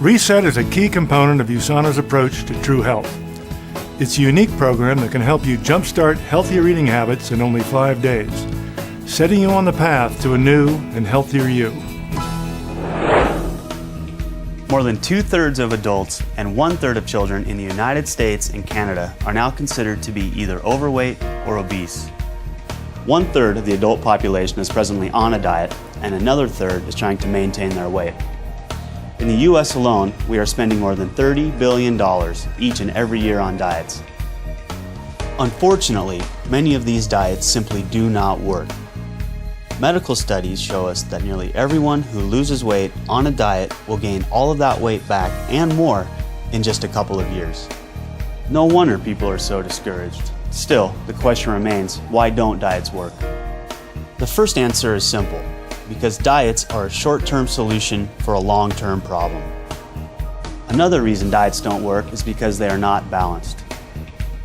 Reset is a key component of USANA's approach to true health. It's a unique program that can help you jumpstart healthier eating habits in only 5 days, setting you on the path to a new and healthier you. More than 2/3 of adults and 1/3 of children in the United States and Canada are now considered to be either overweight or obese. 1/3 of the adult population is presently on a diet, and another third is trying to maintain their weight. In the US alone, we are spending more than $30 billion each and every year on diets. Unfortunately, many of these diets simply do not work. Medical studies show us that nearly everyone who loses weight on a diet will gain all of that weight back and more in just a couple of years. No wonder people are so discouraged. Still, the question remains, why don't diets work? The first answer is simple. Because diets are a short-term solution for a long-term problem. Another reason diets don't work is because they are not balanced.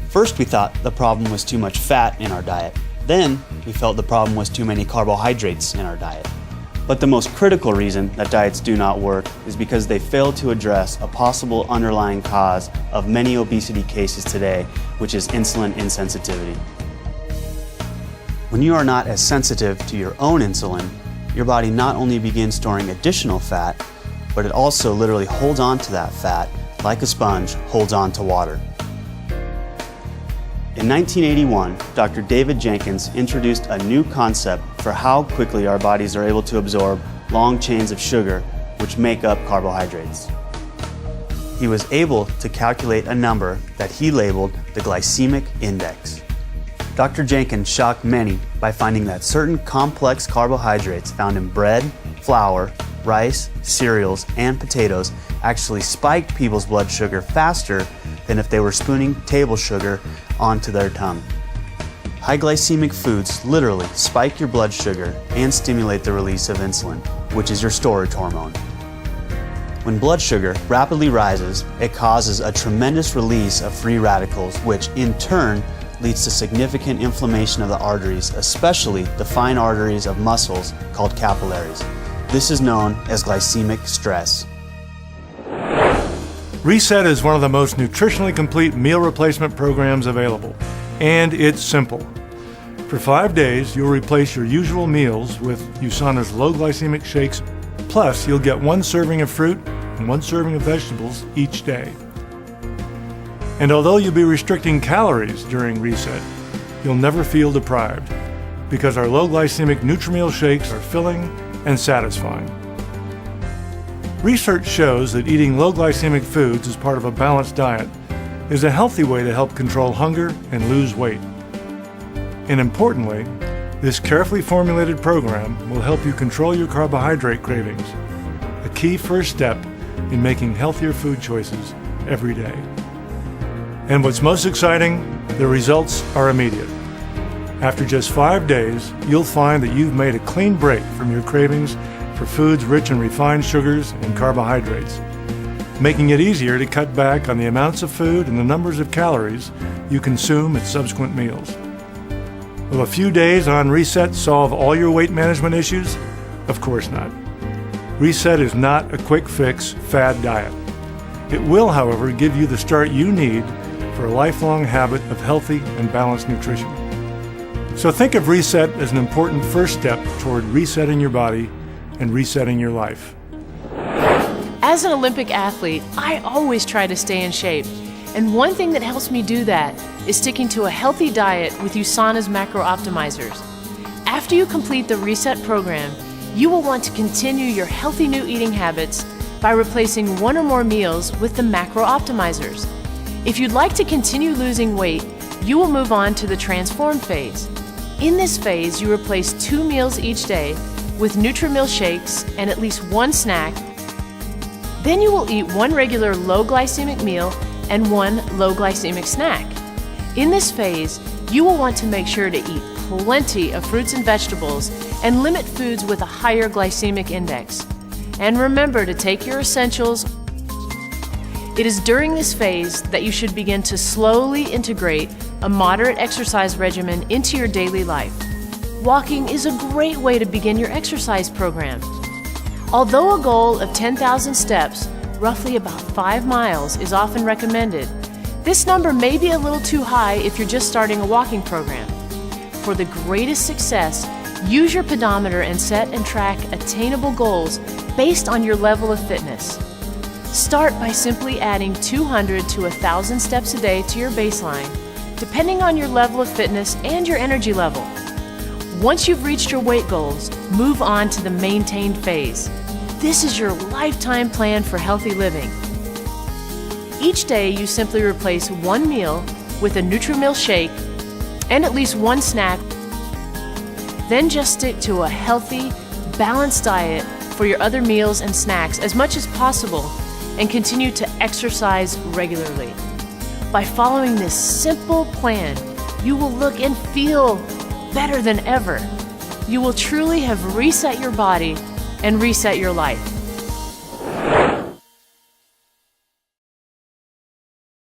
First, we thought the problem was too much fat in our diet. Then, we felt the problem was too many carbohydrates in our diet. But the most critical reason that diets do not work is because they fail to address a possible underlying cause of many obesity cases today, which is insulin insensitivity. When you are not as sensitive to your own insulin, your body not only begins storing additional fat, but it also literally holds on to that fat like a sponge holds on to water. In 1981, Dr. David Jenkins introduced a new concept for how quickly our bodies are able to absorb long chains of sugar, which make up carbohydrates. He was able to calculate a number that he labeled the glycemic index. Dr. Jenkins shocked many by finding that certain complex carbohydrates found in bread, flour, rice, cereals, and potatoes actually spiked people's blood sugar faster than if they were spooning table sugar onto their tongue. High glycemic foods literally spike your blood sugar and stimulate the release of insulin, which is your storage hormone. When blood sugar rapidly rises, it causes a tremendous release of free radicals, which in turn leads to significant inflammation of the arteries, especially the fine arteries of muscles called capillaries. This is known as glycemic stress. Reset is one of the most nutritionally complete meal replacement programs available, and it's simple. For 5 days, you'll replace your usual meals with USANA's low glycemic shakes, plus you'll get 1 serving of fruit and 1 serving of vegetables each day. And although you'll be restricting calories during Reset, you'll never feel deprived because our low glycemic NutriMeal shakes are filling and satisfying. Research shows that eating low glycemic foods as part of a balanced diet is a healthy way to help control hunger and lose weight. And importantly, this carefully formulated program will help you control your carbohydrate cravings, a key first step in making healthier food choices every day. And what's most exciting, the results are immediate. After just 5 days, you'll find that you've made a clean break from your cravings for foods rich in refined sugars and carbohydrates, making it easier to cut back on the amounts of food and the numbers of calories you consume at subsequent meals. Will a few days on Reset solve all your weight management issues? Of course not. Reset is not a quick fix fad diet. It will, however, give you the start you need for a lifelong habit of healthy and balanced nutrition. So think of Reset as an important first step toward resetting your body and resetting your life. As an Olympic athlete, I always try to stay in shape. And one thing that helps me do that is sticking to a healthy diet with USANA's macro optimizers. After you complete the Reset program, you will want to continue your healthy new eating habits by replacing 1 or more meals with the macro optimizers. If you'd like to continue losing weight, you will move on to the transform phase. In this phase, you replace 2 meals each day with NutriMeal shakes and at least 1 snack. Then you will eat 1 regular low glycemic meal and 1 low glycemic snack. In this phase, you will want to make sure to eat plenty of fruits and vegetables and limit foods with a higher glycemic index. And remember to take your essentials. It is during this phase that you should begin to slowly integrate a moderate exercise regimen into your daily life. Walking is a great way to begin your exercise program. Although a goal of 10,000 steps roughly about 5 miles, is often recommended. This number may be a little too high if you're just starting a walking program. For the greatest success, use your pedometer and set and track attainable goals based on your level of fitness. Start by simply adding 200 to 1,000 steps a day to your baseline, depending on your level of fitness and your energy level. Once you've reached your weight goals, move on to the maintained phase. This is your lifetime plan for healthy living. Each day, you simply replace one meal with a Nutri-Mill shake and at least one snack. Then just stick to a healthy, balanced diet for your other meals and snacks as much as possible, and continue to exercise regularly. By following this simple plan, you will look and feel better than ever. You will truly have reset your body and reset your life.